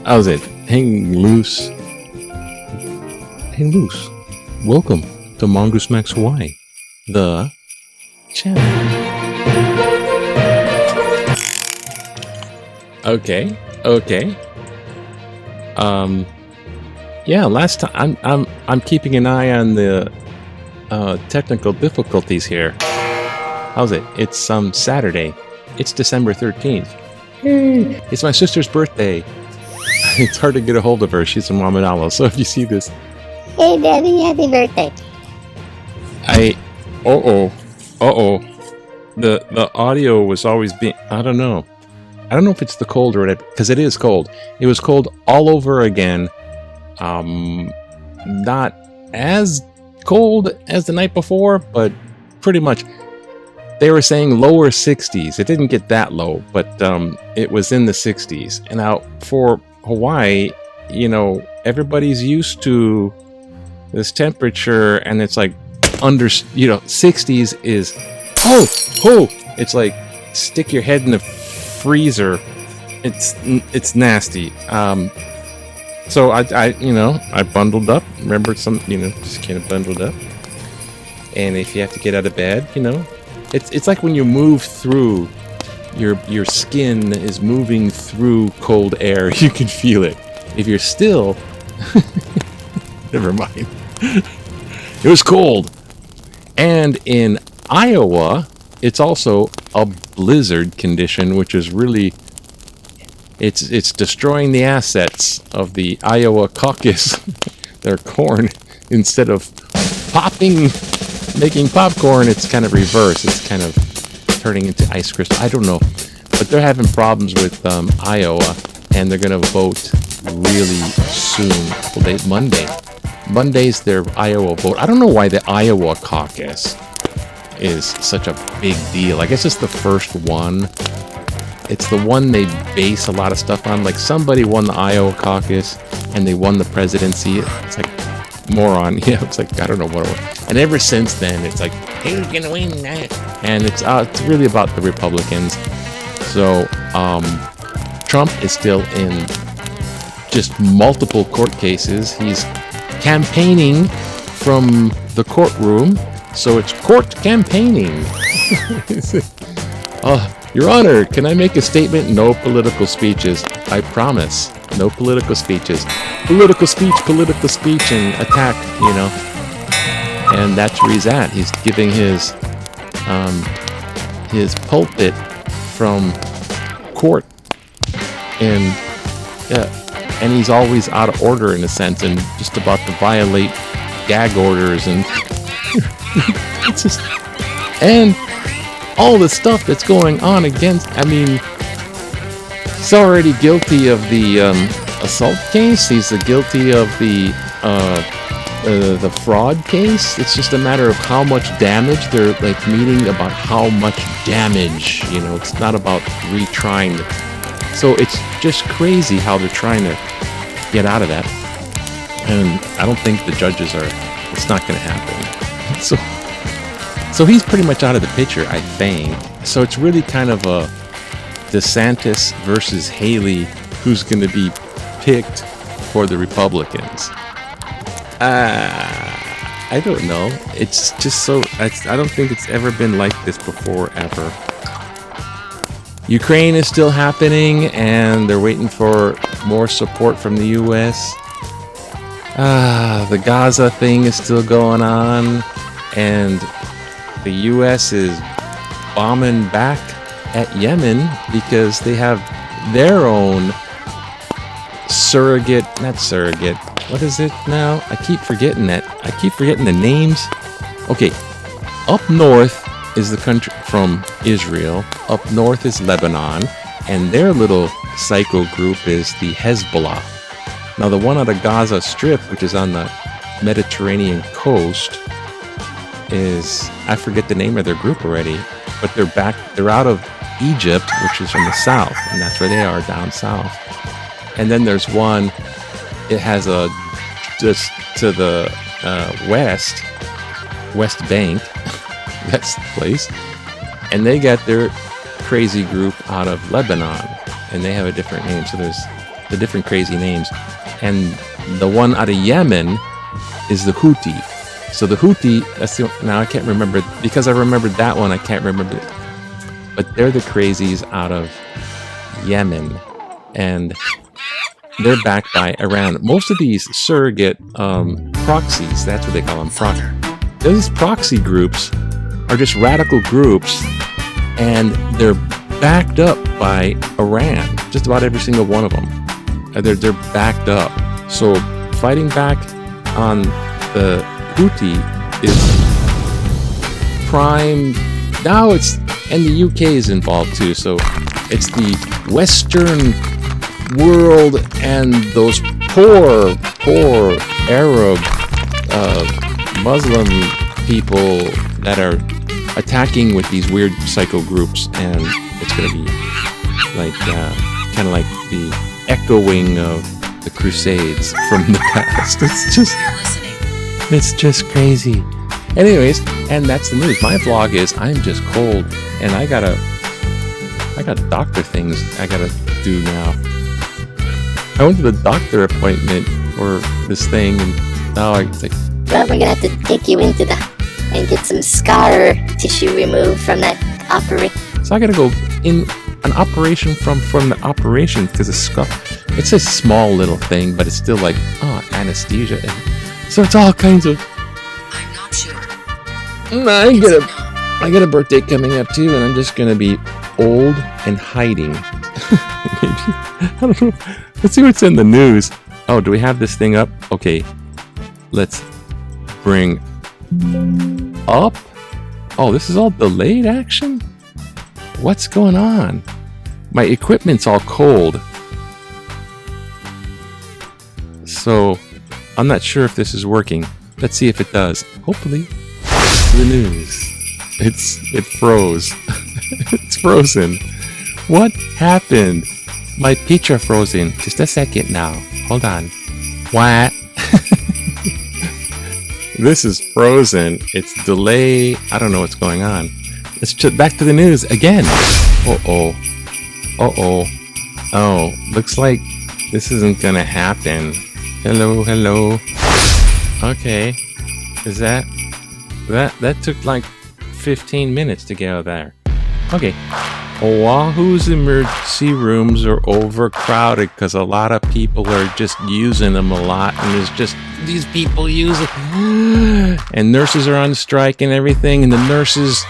How's it? Hang loose. Hang loose. Welcome to Mongoose Max Hawaii, the channel. Okay. Yeah. Last time, I'm keeping an eye on the technical difficulties here. How's it? It's Saturday. It's December 13th. It's my sister's birthday. It's hard to get a hold of her. She's in Wamanalo. So if you see this, hey Daddy, happy birthday. The audio was always being, I don't know if it's the cold or whatever, because it is cold. It was cold all over again. Not as cold as the night before, but pretty much. They were saying lower 60s. It didn't get that low, but it was in the 60s. And now for Hawaii, everybody's used to this temperature, and it's like under, 60s is, it's like stick your head in the freezer. It's nasty. So I bundled up. Remember just kind of bundled up. And if you have to get out of bed, it's like when you move through, your skin is moving through cold air. You can feel it. If you're still, never mind. It was cold. And in Iowa, it's also a blizzard condition, which is really, it's destroying the assets of the Iowa caucus, their corn. Instead of making popcorn, it's kind of reverse. It's kind of turning into ice crystal. I don't know. But they're having problems with Iowa, and they're going to vote really soon. Well, Monday. Monday's their Iowa vote. I don't know why the Iowa caucus is such a big deal. I guess it's the first one. It's the one they base a lot of stuff on. Like somebody won the Iowa caucus, and they won the presidency. It's like moron. Yeah, it's like, I don't know what it was. And ever since then, it's like, who's going to win that? And it's really about the Republicans. So, Trump is still in just multiple court cases. He's campaigning from the courtroom, so it's court campaigning. Your Honor, can I make a statement? No political speeches. I promise. No political speeches. Political speech, and attack, And that's where he's at. He's giving his pulpit from court, and he's always out of order in a sense, and just about to violate gag orders, and it's just, and all the stuff that's going on against. I mean, he's already guilty of the assault case. He's guilty of the fraud case. It's just a matter of how much damage they're like meeting about how much damage. It's not about retrying. So it's just crazy how they're trying to get out of that. And I don't think the judges are. It's not going to happen. So he's pretty much out of the picture, I think. So it's really kind of a DeSantis versus Haley, who's going to be picked for the Republicans. I don't know. It's just so, I don't think it's ever been like this before, ever. Ukraine is still happening, and they're waiting for more support from the U.S. The Gaza thing is still going on, and the U.S. is bombing back at Yemen because they have their own what is it now? I keep forgetting that. I keep forgetting the names. Okay, up north is the country from Israel. Up north is Lebanon, and their little psycho group is the Hezbollah. Now, the one on the Gaza Strip, which is on the Mediterranean coast, is, I forget the name of their group already, but they're out of Egypt, which is from the south, and that's where they are, down south. And then there's one, it has a, just to the West Bank, that's the place, and they got their crazy group out of Lebanon, and they have a different name, so there's the different crazy names. And the one out of Yemen is the Houthi. So the Houthi, now I can't remember, because I remembered that one, I can't remember it. But they're the crazies out of Yemen, and they're backed by Iran. Most of these surrogate proxies, that's what they call them, those proxy groups are just radical groups, and they're backed up by Iran, just about every single one of them. They're backed up. So fighting back on the Houthi is prime. Now it's, and the UK is involved too. So it's the Western world and those poor Arab Muslim people that are attacking with these weird psycho groups, and it's going to be like kind of like the echoing of the Crusades from the past. It's just crazy. Anyways, and that's the news. My vlog is, I'm just cold, and I got doctor things I gotta do now. I went to the doctor appointment for this thing, and now it's like, Well, we're gonna have to take you into and get some scar tissue removed from that operation. so I gotta go in an operation from the operation, because it's a small little thing, but it's still like, anesthesia. And so it's all kinds of. I'm not sure. I got a birthday coming up too, and I'm just gonna be old and hiding. Maybe, I don't know. Let's see what's in the news. Oh, do we have this thing up? Okay, let's bring up. Oh, this is all delayed action? What's going on? My equipment's all cold. So, I'm not sure if this is working. Let's see if it does. Hopefully. The news. It froze. It's frozen. What happened? My picture frozen. Just a second now. Hold on. What? This is frozen. It's delay. I don't know what's going on. Let's back to the news again. Uh-oh. Uh-oh. Oh, looks like this isn't gonna happen. Hello. Okay. Is that took like 15 minutes to get out of there. Okay. Oahu's emergency rooms are overcrowded because a lot of people are just using them a lot, and there's just these people use it. And nurses are on strike and everything, and the nurses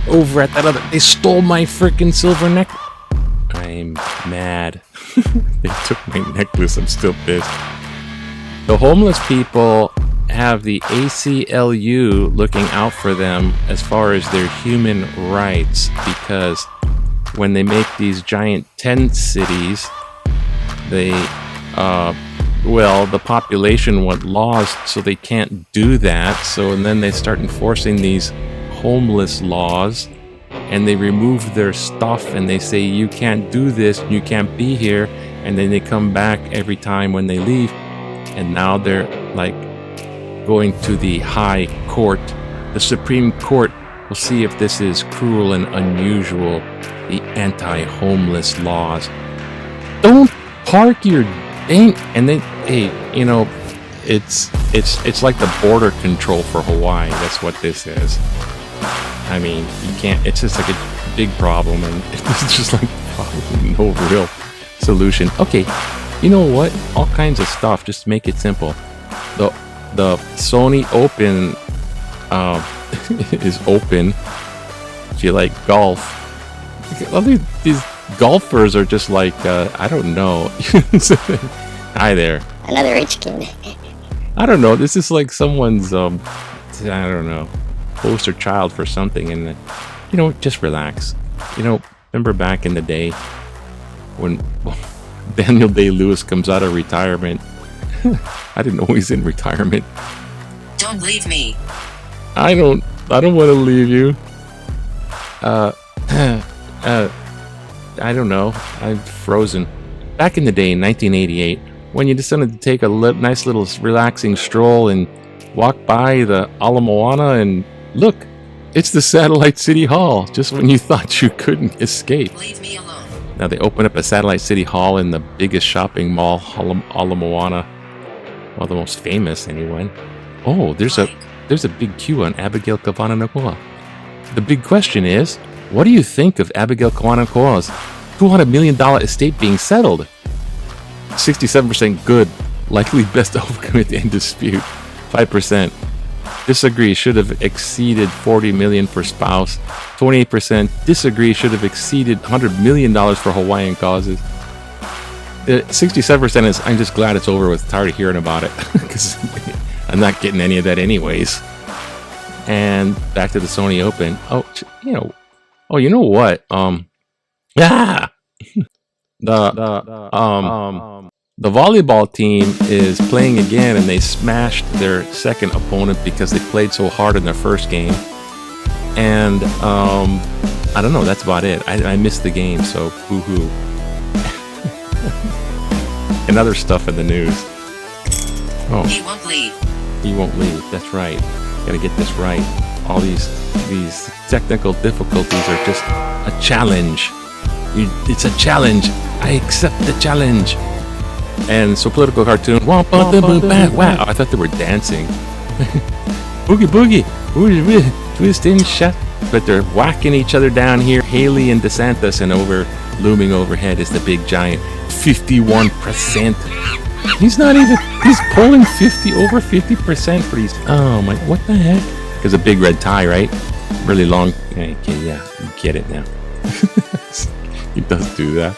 over at that other, they stole my freaking silver necklace. I'm mad. They took my necklace. I'm still pissed. The homeless people have the ACLU looking out for them as far as their human rights, because when they make these giant tent cities, they the population went lost, so they can't do that. So, and then they start enforcing these homeless laws, and they remove their stuff, and they say you can't do this, you can't be here, and then they come back every time when they leave, and now they're like going to the high court. The Supreme Court will see if this is cruel and unusual, the anti-homeless laws. Don't park your dang, and then, hey, you know, it's like the border control for Hawaii. That's what this is. I mean, you can't, it's just like a big problem, and it's just like probably no real solution. Okay, you know what? All kinds of stuff, just to make it simple. The Sony Open is open if you like golf. All these golfers are just like, I don't know. Hi there. Another rich kid. I don't know. This is like someone's, I don't know, poster child for something. And, you know, just relax. You know, remember back in the day when Daniel Day-Lewis comes out of retirement? I didn't know he's in retirement. Don't leave me. I don't I don't want to leave you. I don't know. I'm frozen. Back in the day, in 1988, when you decided to take a nice little relaxing stroll and walk by the Ala Moana and look, it's the Satellite City Hall, just when you thought you couldn't escape. Leave me alone. Now they open up a Satellite City Hall in the biggest shopping mall, Ala Moana. Well, the most famous anyway. Oh, there's a big queue on Abigail Kawananakoa. The big question is, what do you think of Abigail Kawananakoa's $200 million estate being settled? 67% good, likely best outcome in dispute. 5% disagree, should have exceeded $40 million for spouse. 28% disagree, should have exceeded $100 million for Hawaiian causes. 67% is, I'm just glad it's over with, tired of hearing about it, because I'm not getting any of that anyways. And back to the Sony Open. Oh, you know what? The volleyball team is playing again, and they smashed their second opponent because they played so hard in their first game. And I don't know. That's about it. I missed the game, so boo-hoo. And other stuff in the news. Oh, He won't leave. he won't leave. That's right. Gotta get this right. All these technical difficulties are just a challenge. It's a challenge. I accept the challenge. And so political cartoon. Wow, I thought they were dancing. Boogie boogie. Twist and shut. But they're whacking each other down here. Haley and DeSantis, and looming overhead is the big giant 51%. He's polling over 50% for these. Oh my, what the heck? Because a big red tie, right? Really long. Yeah, you get it now. He does do that.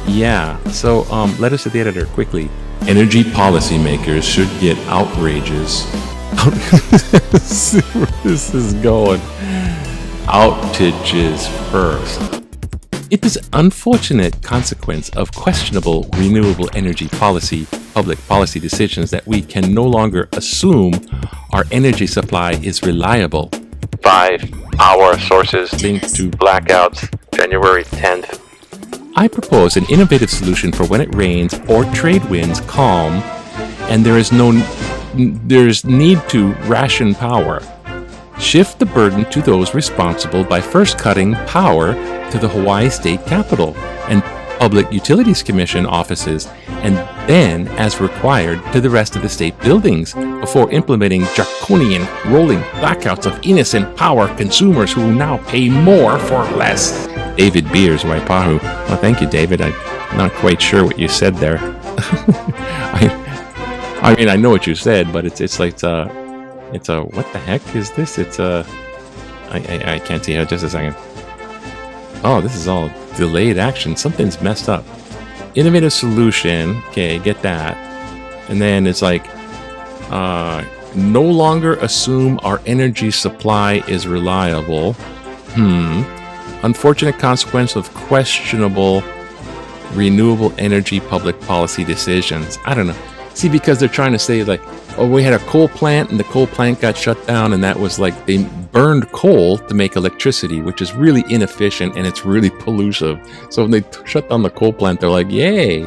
Yeah. So, letters to the editor, quickly. Energy policymakers should get outrages. See where this is going. Outages first. It is an unfortunate consequence of questionable renewable energy policy, public policy decisions, that we can no longer assume our energy supply is reliable. 5 power sources linked to blackouts, January 10th. I propose an innovative solution for when it rains or trade winds calm and there's need to ration power. Shift the burden to those responsible by first cutting power to the Hawaii State Capitol and Public Utilities Commission offices, and then, as required, to the rest of the state buildings before implementing draconian rolling blackouts of innocent power consumers who now pay more for less. David Beers, Waipahu. Well, thank you, David. I'm not quite sure what you said there. I mean, I know what you said, but it's like it's a what the heck is this? I can't see it. Just a second. Oh, this is all delayed action. Something's messed up. Innovative solution. Okay, get that. And then it's like, no longer assume our energy supply is reliable. Unfortunate consequence of questionable renewable energy public policy decisions. I don't know. See, because they're trying to say, like, oh, we had a coal plant and the coal plant got shut down, and that was like they burned coal to make electricity, which is really inefficient and it's really pollutive. So when they shut down the coal plant, they're like, yay.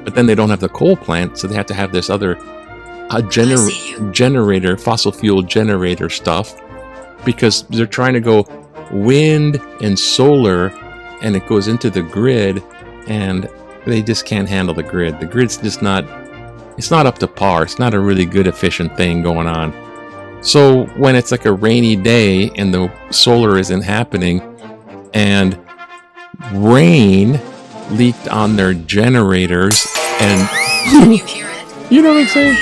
But then they don't have the coal plant, so they have to have this other generator, fossil fuel generator stuff, because they're trying to go wind and solar, and it goes into the grid, and they just can't handle the grid. The grid's just not, it's not up to par. It's not a really good, efficient thing going on. So when it's like a rainy day and the solar isn't happening, and rain leaked on their generators, and Can you hear it? you know what I'm saying?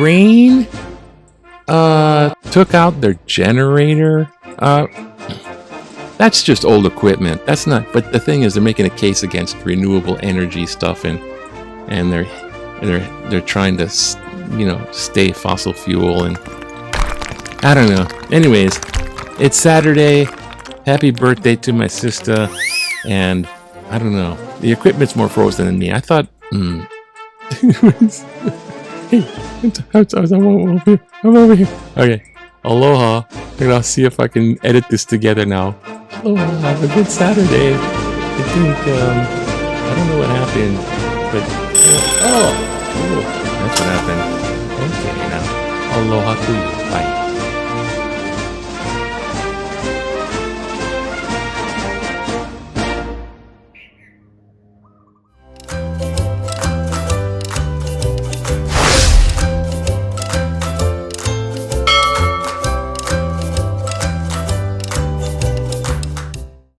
Rain took out their generator. That's just old equipment. That's not. But the thing is, they're making a case against renewable energy stuff, and they're trying to, stay fossil fuel, and I don't know. Anyways, it's Saturday. Happy birthday to my sister, and I don't know. The equipment's more frozen than me. I thought. Hey, I'm over here. Okay. Aloha. And I'll see if I can edit this together now. Aloha. Have a good Saturday. I think, I don't know what happened, but, oh, that's what happened. Okay, now. Aloha to you. Bye.